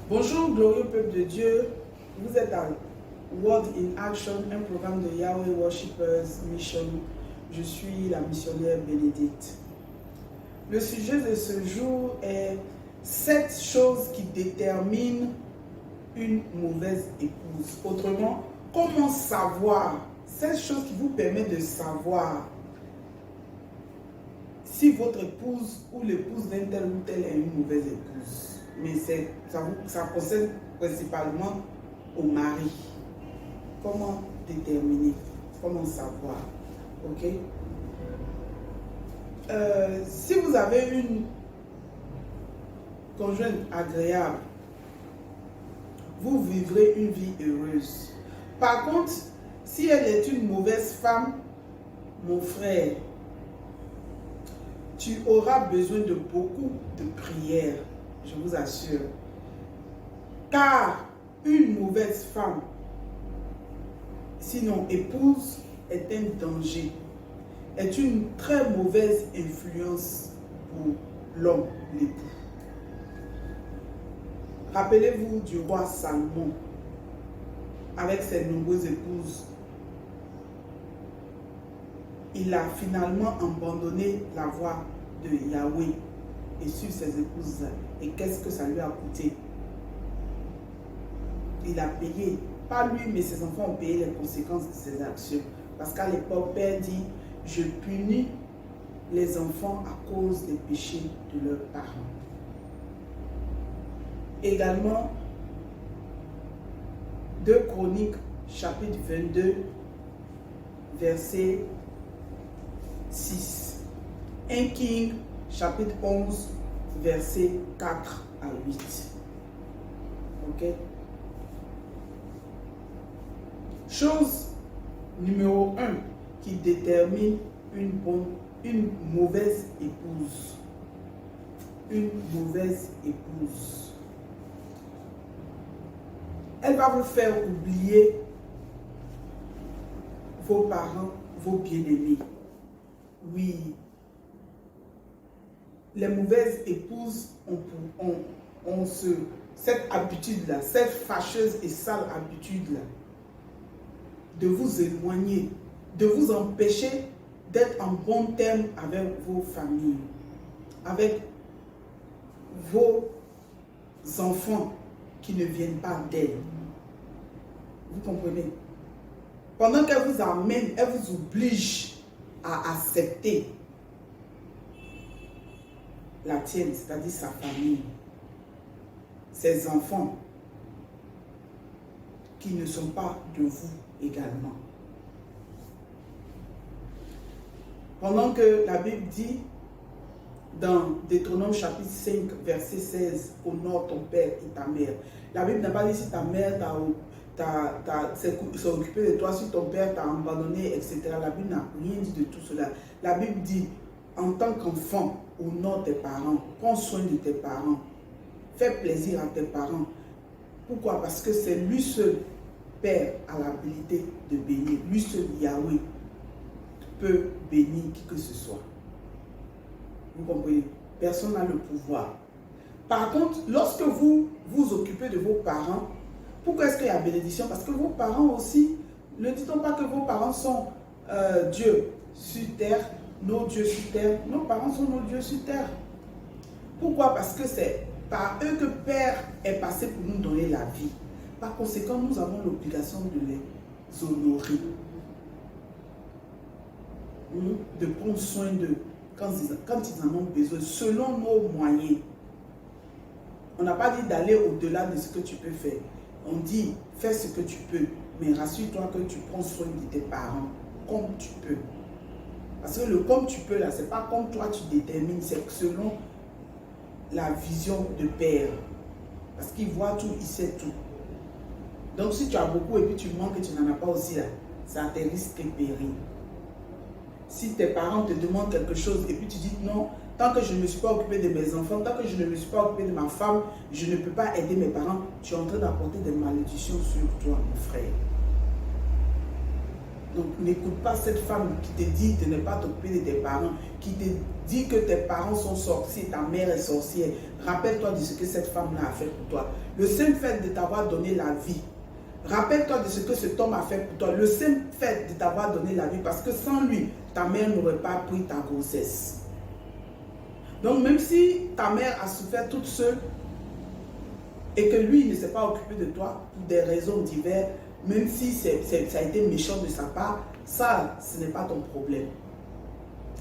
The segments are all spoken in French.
Bonjour, glorieux peuple de Dieu. Vous êtes à Word in Action, un programme de Yahweh Worshippers Mission. Je suis la missionnaire Bénédicte. Le sujet de ce jour est 7 choses qui déterminent une mauvaise épouse. Autrement, comment savoir 7 choses qui vous permettent de savoir si votre épouse ou l'épouse d'un tel ou tel est une mauvaise épouse. Mais ça concerne principalement au mari. Comment déterminer, comment savoir, ok? Si vous avez une conjointe agréable, vous vivrez une vie heureuse. Par contre, si elle est une mauvaise femme, mon frère, tu auras besoin de beaucoup de prières, je vous assure. Car une mauvaise femme, sinon épouse, est un danger, est une très mauvaise influence pour l'homme, l'époux. Rappelez-vous du roi Salomon, avec ses nombreuses épouses. Il a finalement abandonné la voie de Yahweh et suivi ses épouses. Et qu'est-ce que ça lui a coûté? Il a payé, pas lui, mais ses enfants ont payé les conséquences de ses actions. Parce qu'à l'époque, Père dit, je punis les enfants à cause des péchés de leurs parents. Également, 2 Chroniques, chapitre 22, verset 6. 1 King, chapitre 11, verset 4 à 8. Ok? Chose numéro 1 qui détermine une mauvaise épouse. Une mauvaise épouse. Elle va vous faire oublier vos parents, vos bien-aimés. Oui. Les mauvaises épouses ont cette habitude-là, cette fâcheuse et sale habitude-là, de vous éloigner, de vous empêcher d'être en bon terme avec vos familles, avec vos enfants qui ne viennent pas d'elle. Vous comprenez? Pendant qu'elle vous amène, elle vous oblige à accepter la tienne, c'est-à-dire sa famille, ses enfants, qui ne sont pas de vous également. Pendant que la Bible dit, dans Deutéronome chapitre 5, verset 16, honore ton père et ta mère. La Bible n'a pas dit si ta mère s'est occupée de toi, si ton père t'a abandonné, etc. La Bible n'a rien dit de tout cela. La Bible dit, en tant qu'enfant, honore tes parents, prends soin de tes parents, fais plaisir à tes parents. Pourquoi? Parce que c'est lui seul, Père, a l'habilité de bénir. Lui seul, Yahweh, peut bénir qui que ce soit. Vous comprenez? Personne n'a le pouvoir. Par contre, lorsque vous vous occupez de vos parents, pourquoi est-ce qu'il y a bénédiction? Parce que vos parents aussi, ne dit-on pas que vos parents sont Dieu sur terre, nos dieux sur terre? Nos parents sont nos dieux sur terre. Pourquoi? Parce que c'est par eux que Père est passé pour nous donner la vie. Par conséquent, nous avons l'obligation de les honorer. De prendre soin d'eux quand ils en ont besoin, selon nos moyens. On n'a pas dit d'aller au-delà de ce que tu peux faire. On dit, fais ce que tu peux, mais rassure-toi que tu prends soin de tes parents comme tu peux. Parce que le comme tu peux là, c'est pas comme toi tu détermines, c'est selon la vision de Père. Parce qu'il voit tout, il sait tout. Donc si tu as beaucoup et puis tu manques et tu n'en as pas aussi là, ça te risque de périr. Si tes parents te demandent quelque chose et puis tu dis non, tant que je ne me suis pas occupé de mes enfants, tant que je ne me suis pas occupé de ma femme, je ne peux pas aider mes parents, tu es en train d'apporter des malédictions sur toi, mon frère. Donc, n'écoute pas cette femme qui te dit de ne pas t'occuper de tes parents, qui te dit que tes parents sont sorciers, ta mère est sorcière. Rappelle-toi de ce que cette femme-là a fait pour toi. Le simple fait de t'avoir donné la vie. Rappelle-toi de ce que cet homme a fait pour toi. Le simple fait de t'avoir donné la vie, parce que sans lui, ta mère n'aurait pas pris ta grossesse. Donc, même si ta mère a souffert toute seule et que lui ne s'est pas occupé de toi pour des raisons diverses, même si ça a été méchant de sa part, ça, ce n'est pas ton problème.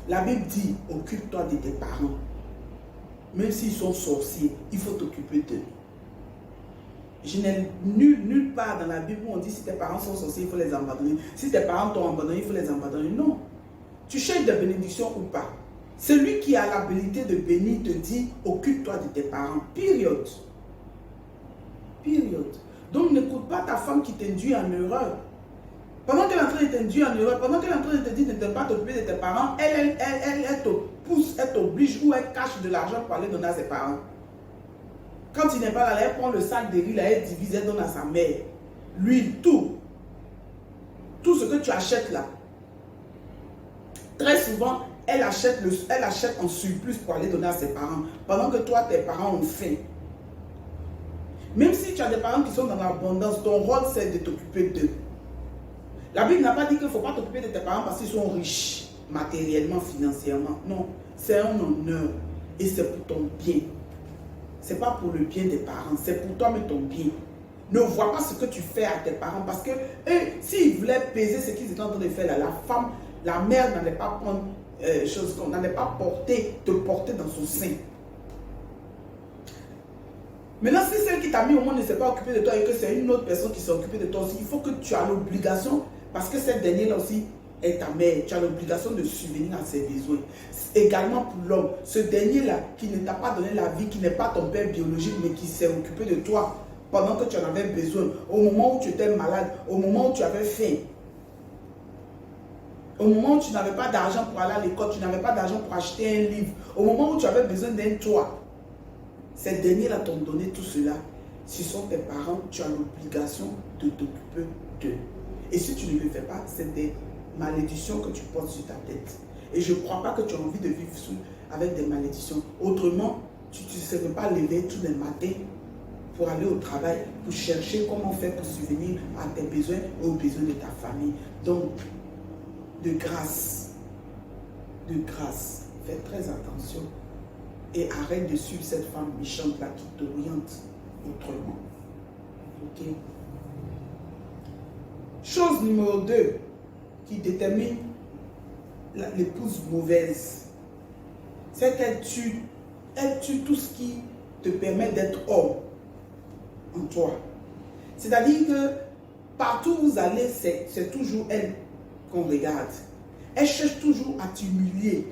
La Bible dit, occupe-toi de tes parents. Même s'ils sont sorciers, il faut t'occuper d'eux. Je n'ai nulle part dans la Bible où on dit si tes parents sont sorciers, il faut les abandonner. Si tes parents t'ont abandonné, il faut les abandonner. Non. Tu cherches des bénédictions ou pas. Celui qui a l'habilité de bénir te dit, occupe-toi de tes parents. Période. Période. Donc, n'écoute pas ta femme qui t'induit en erreur. Pendant qu'elle est en train de t'induire en erreur, pendant qu'elle est en train de te dire de ne pas t'occuper de tes parents, elle te pousse, elle t'oblige ou elle cache de l'argent pour aller donner à ses parents. Quand il n'est pas là, elle prend le sac de riz, elle divise, elle donne à sa mère. L'huile, tout. Tout ce que tu achètes là. Très souvent, elle achète en surplus pour aller donner à ses parents. Pendant que toi, tes parents ont faim. Même si tu as des parents qui sont dans l'abondance, ton rôle c'est de t'occuper d'eux. La Bible n'a pas dit qu'il ne faut pas t'occuper de tes parents parce qu'ils sont riches, matériellement, financièrement. Non, c'est un honneur et c'est pour ton bien. Ce n'est pas pour le bien des parents, c'est pour toi mais ton bien. Ne vois pas ce que tu fais à tes parents parce que eux, s'ils voulaient peser ce qu'ils étaient en train de faire là, la femme, la mère n'allait pas prendre chose qu'on n'allait pas te porter dans son sein. Maintenant, si celle qui t'a mis au monde ne s'est pas occupée de toi et que c'est une autre personne qui s'est occupée de toi aussi, il faut que tu as l'obligation, parce que cette dernière-là aussi est ta mère, tu as l'obligation de subvenir à ses besoins. Également pour l'homme, ce dernier-là qui ne t'a pas donné la vie, qui n'est pas ton père biologique, mais qui s'est occupé de toi pendant que tu en avais besoin, au moment où tu étais malade, au moment où tu avais faim, au moment où tu n'avais pas d'argent pour aller à l'école, tu n'avais pas d'argent pour acheter un livre, au moment où tu avais besoin d'un toit. Ces derniers-là t'ont donné tout cela. Ce sont tes parents, tu as l'obligation de t'occuper d'eux. Et si tu ne le fais pas, c'est des malédictions que tu portes sur ta tête. Et je ne crois pas que tu as envie de vivre avec des malédictions. Autrement, tu ne serais pas levé tous les matins pour aller au travail, pour chercher comment faire pour subvenir à tes besoins et aux besoins de ta famille. Donc, de grâce, fais très attention. Et arrête de suivre cette femme méchante là qui t'oriente autrement. Ok? Chose numéro 2 qui détermine l'épouse mauvaise, c'est qu'elle tue tout ce qui te permet d'être homme en toi. C'est-à-dire que partout où vous allez, c'est toujours elle qu'on regarde. Elle cherche toujours à t'humilier.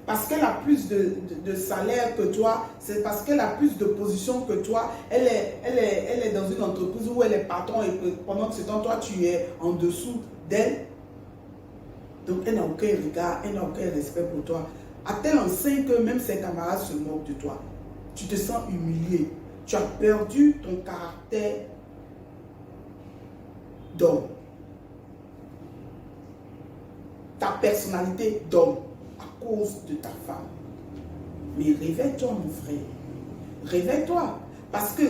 Parce qu'elle a plus de salaire que toi, c'est parce qu'elle a plus de position que toi. Elle est dans une entreprise où elle est patron et que pendant ce temps, toi, tu es en dessous d'elle. Donc, elle n'a aucun regard, elle n'a aucun respect pour toi. À tel enseigne que même ses camarades se moquent de toi. Tu te sens humilié. Tu as perdu ton caractère d'homme. Ta personnalité d'homme. Cause de ta femme. Mais réveille-toi mon frère, réveille-toi, parce que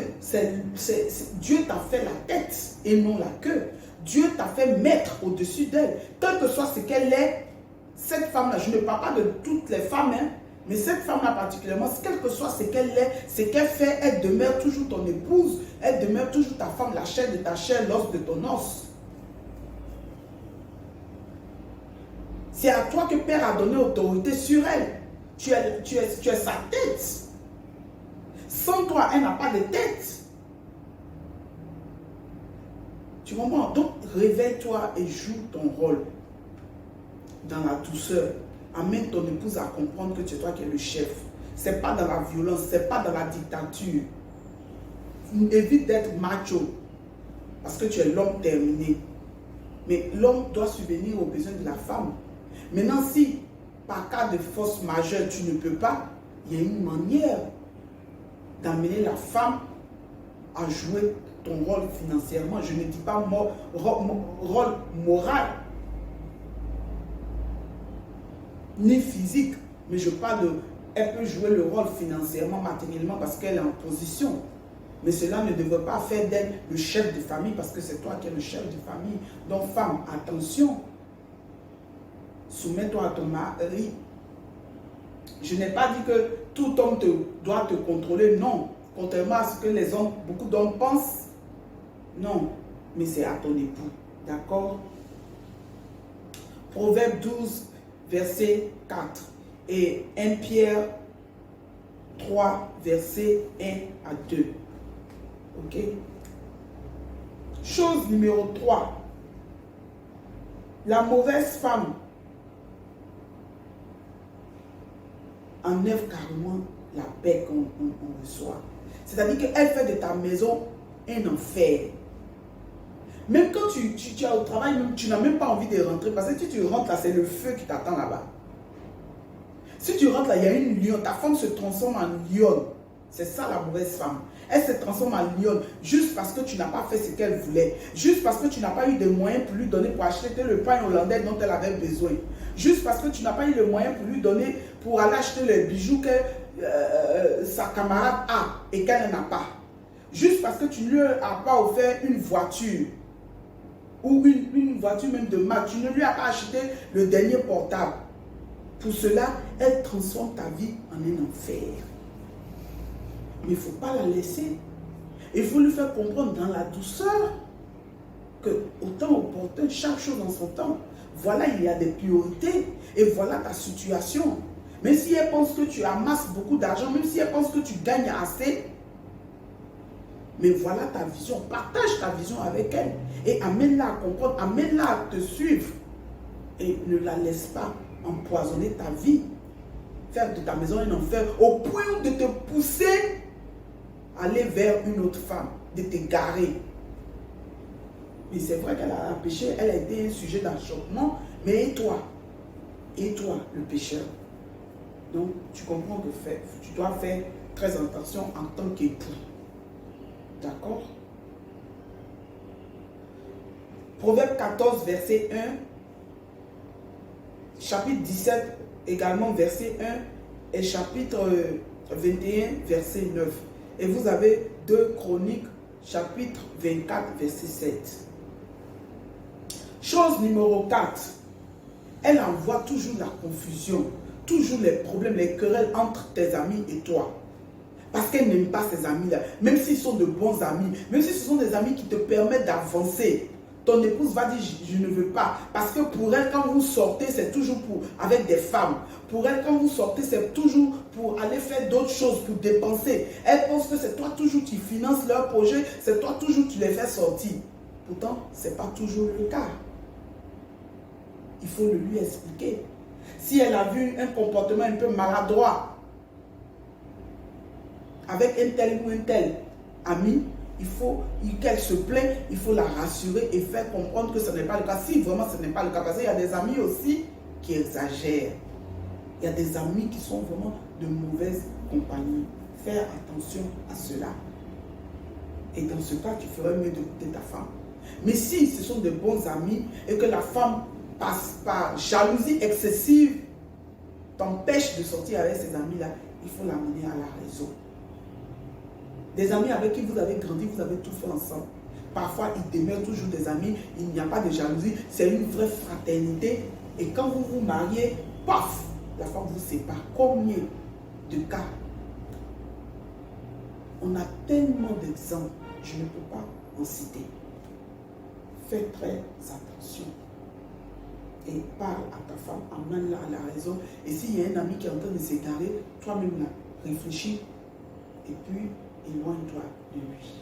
Dieu t'a fait la tête et non la queue. Dieu t'a fait maître au-dessus d'elle, quel que soit ce qu'elle est. Cette femme-là, je ne parle pas de toutes les femmes, hein, mais cette femme-là particulièrement, quel que soit ce qu'elle est, ce qu'elle fait, elle demeure toujours ton épouse, elle demeure toujours ta femme, la chair de ta chair, l'os de ton os. C'est à toi que Père a donné autorité sur elle. Tu es sa tête. Sans toi, elle n'a pas de tête. Tu comprends? Donc, réveille-toi et joue ton rôle dans la douceur. Amène ton épouse à comprendre que c'est toi qui es le chef. Ce n'est pas dans la violence, ce n'est pas dans la dictature. Évite d'être macho parce que tu es l'homme terminé. Mais l'homme doit subvenir aux besoins de la femme. Maintenant, si par cas de force majeure, tu ne peux pas, il y a une manière d'amener la femme à jouer ton rôle financièrement. Je ne dis pas rôle moral, ni physique, mais je parle de, elle peut jouer le rôle financièrement, matériellement, parce qu'elle est en position. Mais cela ne devrait pas faire d'elle le chef de famille, parce que c'est toi qui es le chef de famille. Donc femme, attention, soumets-toi à ton mari. Je n'ai pas dit que tout homme doit te contrôler, non. Contrairement à ce que beaucoup d'hommes pensent, non. Mais c'est à ton époux, d'accord? Proverbe 12, verset 4 et 1 Pierre 3, verset 1 à 2. Ok? Chose numéro 3. La mauvaise femme enlève carrément la paix qu'on reçoit. C'est-à-dire qu'elle fait de ta maison un enfer. Même quand tu es au travail, même, tu n'as même pas envie de rentrer. Parce que si tu rentres là, c'est le feu qui t'attend là-bas. Si tu rentres là, il y a une lionne. Ta femme se transforme en lionne. C'est ça la mauvaise femme. Elle se transforme en lionne juste parce que tu n'as pas fait ce qu'elle voulait. Juste parce que tu n'as pas eu de moyens pour lui donner pour acheter le pain hollandais dont elle avait besoin. Juste parce que tu n'as pas eu le moyen pour lui donner pour aller acheter les bijoux que sa camarade a et qu'elle n'a pas. Juste parce que tu ne lui as pas offert une voiture ou une voiture même de marque. Tu ne lui as pas acheté le dernier portable. Pour cela, elle transforme ta vie en un enfer. Mais il ne faut pas la laisser. Il faut lui faire comprendre dans la douceur que au temps opportun, chaque chose en son temps. Voilà, il y a des priorités et voilà ta situation. Même si elle pense que tu amasses beaucoup d'argent, même si elle pense que tu gagnes assez, mais voilà ta vision. Partage ta vision avec elle et amène-la à comprendre, amène-la à te suivre et ne la laisse pas empoisonner ta vie, faire de ta maison un enfer au point de te pousser à aller vers une autre femme, de t'égarer. Mais c'est vrai qu'elle a péché, elle a été un sujet d'achoppement, mais et toi, le pécheur? Donc, tu comprends que tu dois faire très attention en tant qu'époux. D'accord? Proverbe 14, verset 1, chapitre 17, également verset 1, et chapitre 21, verset 9. Et vous avez 2 Chroniques, chapitre 24, verset 7. Chose numéro 4, elle envoie toujours la confusion, toujours les problèmes, les querelles entre tes amis et toi. Parce qu'elle n'aime pas ces amis-là, même s'ils sont de bons amis, même si ce sont des amis qui te permettent d'avancer. Ton épouse va dire, je ne veux pas. Parce que pour elle, quand vous sortez, c'est toujours avec des femmes. Pour elle, quand vous sortez, c'est toujours pour aller faire d'autres choses, pour dépenser. Elle pense que c'est toi toujours qui finances leur projet, c'est toi toujours qui les fais sortir. Pourtant, ce n'est pas toujours le cas. Il faut le lui expliquer. Si elle a vu un comportement un peu maladroit avec un tel ou un tel ami, il faut qu'elle se plaint, il faut la rassurer et faire comprendre que ce n'est pas le cas. Si vraiment ce n'est pas le cas, parce qu'il y a des amis aussi qui exagèrent. Il y a des amis qui sont vraiment de mauvaise compagnie. Faire attention à cela. Et dans ce cas, tu ferais mieux d'écouter ta femme. Mais si ce sont de bons amis et que la femme passe par jalousie excessive, t'empêche de sortir avec ces amis-là, il faut l'amener à la raison. Des amis avec qui vous avez grandi, vous avez tout fait ensemble. Parfois, ils demeurent toujours des amis, il n'y a pas de jalousie, c'est une vraie fraternité. Et quand vous vous mariez, paf, la femme vous sépare. Combien de cas? On a tellement d'exemples, je ne peux pas en citer. Fais très attention. Et parle à ta femme, amène-la à la raison. Et s'il y a un ami qui est en train de s'égarer, toi-même là, réfléchis. Et puis, éloigne-toi de lui.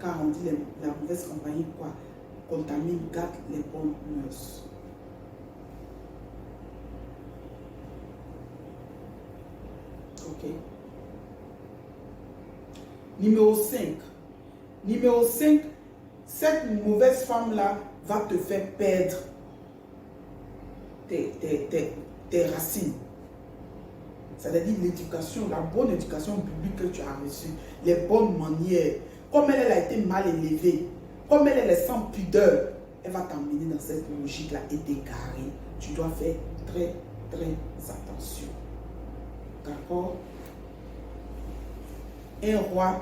Car on dit la mauvaise compagnie quoi? Contamine, gâte les bonnes mœurs. Ok. Numéro 5. Numéro 5, cette mauvaise femme-là va te faire perdre tes racines. C'est-à-dire l'éducation, la bonne éducation biblique que tu as reçue, les bonnes manières. comme elle a été mal élevée, comme elle est sans pudeur, elle va t'emmener dans cette logique-là et t'égarer. Tu dois faire très, très attention. D'accord? 1 Roi,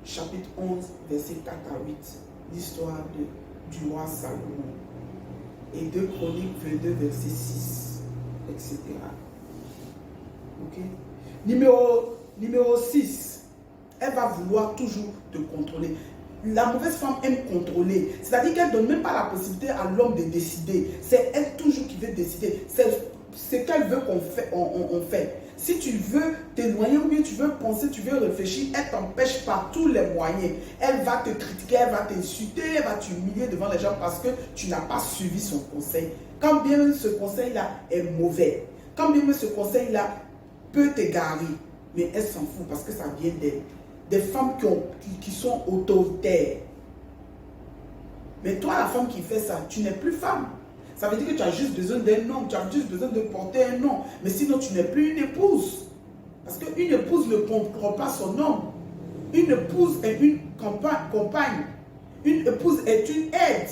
chapitre 11, verset 4 à 8. L'histoire du roi Salomon. Et 2 Chroniques 22, verset 6, etc. Ok? Numéro 6. Elle va vouloir toujours te contrôler. La mauvaise femme aime contrôler. C'est-à-dire qu'elle ne donne même pas la possibilité à l'homme de décider. C'est elle toujours qui veut décider. C'est ce qu'elle veut qu'on fait, on fait. Si tu veux t'éloigner ou bien tu veux penser, tu veux réfléchir, elle t'empêche par tous les moyens. Elle va te critiquer, elle va t'insulter, elle va t'humilier devant les gens parce que tu n'as pas suivi son conseil. Quand bien ce conseil-là est mauvais, quand bien ce conseil-là peut t'égarer, mais elle s'en fout parce que ça vient d'elle. Des femmes qui sont autoritaires. Mais toi, la femme qui fait ça, tu n'es plus femme. Ça veut dire que tu as juste besoin d'un homme, tu as juste besoin de porter un nom. Mais sinon, tu n'es plus une épouse. Parce qu'une épouse ne comprend pas son homme. Une épouse est une compagne. Une épouse est une aide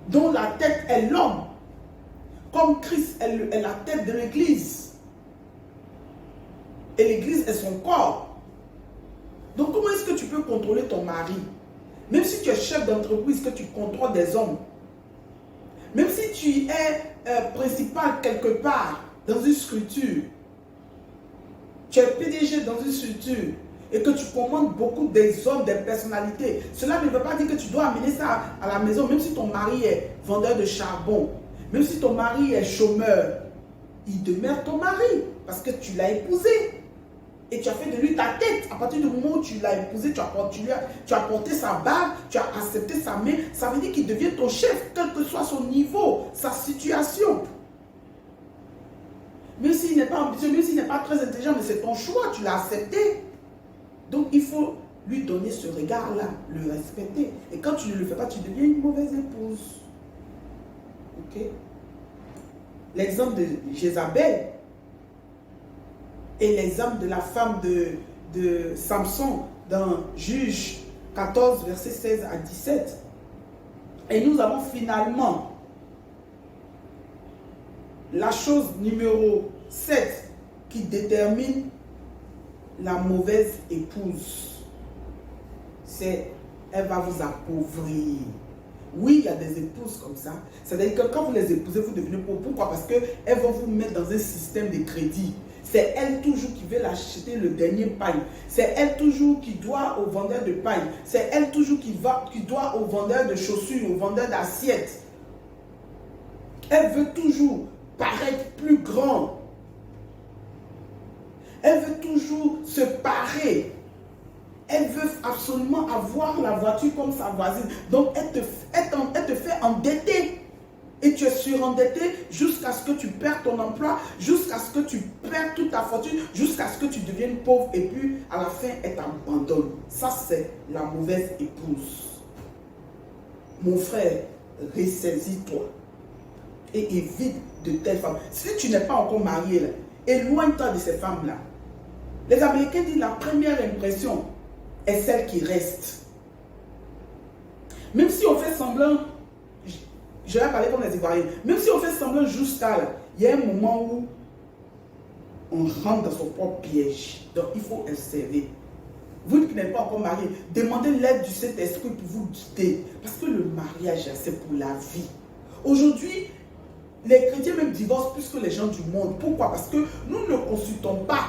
dont la tête est l'homme. Comme Christ est la tête de l'église. Et l'église est son corps. Donc, comment est-ce que tu peux contrôler ton mari? Même si tu es chef d'entreprise, que tu contrôles des hommes. Même si tu es principal quelque part dans une structure. Tu es PDG dans une structure. Et que tu commandes beaucoup des hommes, des personnalités. Cela ne veut pas dire que tu dois amener ça à la maison. Même si ton mari est vendeur de charbon. Même si ton mari est chômeur. Il demeure ton mari. Parce que tu l'as épousé. Et tu as fait de lui ta tête. À partir du moment où tu l'as épousé, tu as porté sa bague, tu as accepté sa main. Ça veut dire qu'il devient ton chef, quel que soit son niveau, sa situation. Même s'il n'est pas ambitieux, même s'il n'est pas très intelligent, mais c'est ton choix, tu l'as accepté. Donc il faut lui donner ce regard-là, le respecter. Et quand tu ne le fais pas, tu deviens une mauvaise épouse. Ok? L'exemple de Jézabel. Et l'exemple de la femme de Samson dans Juge 14, verset 16 à 17. Et nous avons finalement la chose numéro 7 qui détermine la mauvaise épouse. C'est elle va vous appauvrir. Oui, il y a des épouses comme ça. C'est-à-dire que quand vous les épousez, vous devenez pauvre. Pourquoi? Parce qu'elles vont vous mettre dans un système de crédit. C'est elle toujours qui veut acheter le dernier pain. C'est elle toujours qui doit au vendeur de pain. C'est elle toujours qui doit au vendeur de chaussures, au vendeur d'assiettes. Elle veut toujours paraître plus grand. Elle veut toujours se parer. Elle veut absolument avoir la voiture comme sa voisine. Donc elle te fait endetter. Et tu es surendetté jusqu'à ce que tu perds ton emploi, jusqu'à ce que tu perds toute ta fortune, jusqu'à ce que tu deviennes pauvre et puis à la fin, elle t'abandonne. Ça, c'est la mauvaise épouse. Mon frère, ressaisis-toi et évite de telles femmes. Si tu n'es pas encore marié, là, éloigne-toi de ces femmes-là. Les Américains disent la première impression est celle qui reste. Même si on fait semblant, je vais parler comme les Ivoiriens, même si on fait semblant jusqu'à là, il y a un moment où on rentre dans son propre piège. Donc il faut observer. Vous qui n'êtes pas encore marié, demandez l'aide du Saint-Esprit pour vous guider. Parce que le mariage, c'est pour la vie. Aujourd'hui, les chrétiens même divorcent plus que les gens du monde. Pourquoi? Parce que nous ne consultons pas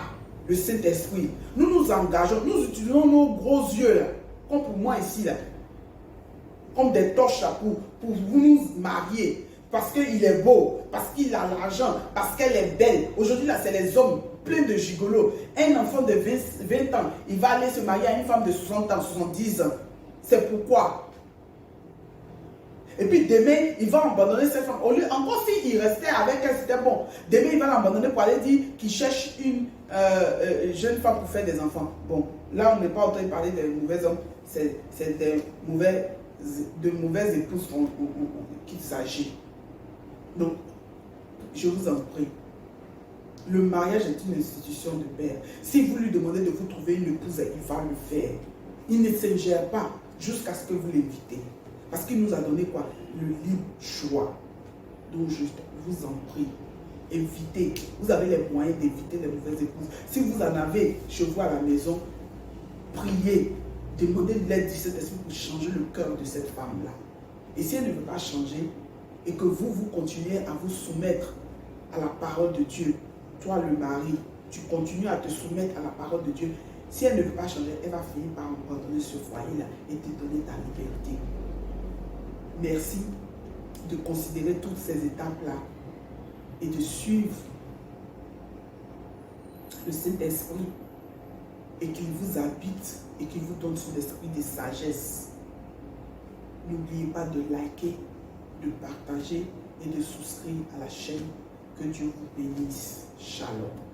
le Saint-Esprit. Nous nous engageons, nous utilisons nos gros yeux, là, comme pour moi ici, là, comme des torches là, pour nous marier. Parce qu'il est beau, parce qu'il a l'argent, parce qu'elle est belle. Aujourd'hui, là, c'est les hommes pleins de gigolos. Un enfant de 20 ans, il va aller se marier à une femme de 60 ans, 70 ans. C'est pourquoi. Et puis demain, il va abandonner cette femme. Encore s'il restait avec elle, c'était bon. Demain, il va l'abandonner pour aller dire qu'il cherche une jeune femme pour faire des enfants. Bon, là, on n'est pas en train de parler des mauvais hommes. C'est de mauvaises épouses qu'il s'agit. Donc, je vous en prie. Le mariage est une institution de père. Si vous lui demandez de vous trouver une épouse, il va le faire. Il ne s'ingère pas jusqu'à ce que vous l'invitez. Parce qu'il nous a donné quoi? Le libre choix. Donc je vous en prie, invitez. Vous avez les moyens d'éviter les mauvaises épouses. Si vous en avez chez vous à la maison, priez. Demandez de l'aide du Saint-Esprit pour changer le cœur de cette femme-là. Et si elle ne veut pas changer, et que vous continuez à vous soumettre à la parole de Dieu, toi le mari, tu continues à te soumettre à la parole de Dieu. Si elle ne veut pas changer, elle va finir par abandonner ce foyer-là et te donner ta liberté. Merci de considérer toutes ces étapes-là et de suivre le Saint-Esprit et qu'il vous habite et qu'il vous donne son esprit de sagesse. N'oubliez pas de liker, de partager et de souscrire à la chaîne. Que Dieu vous bénisse. Shalom.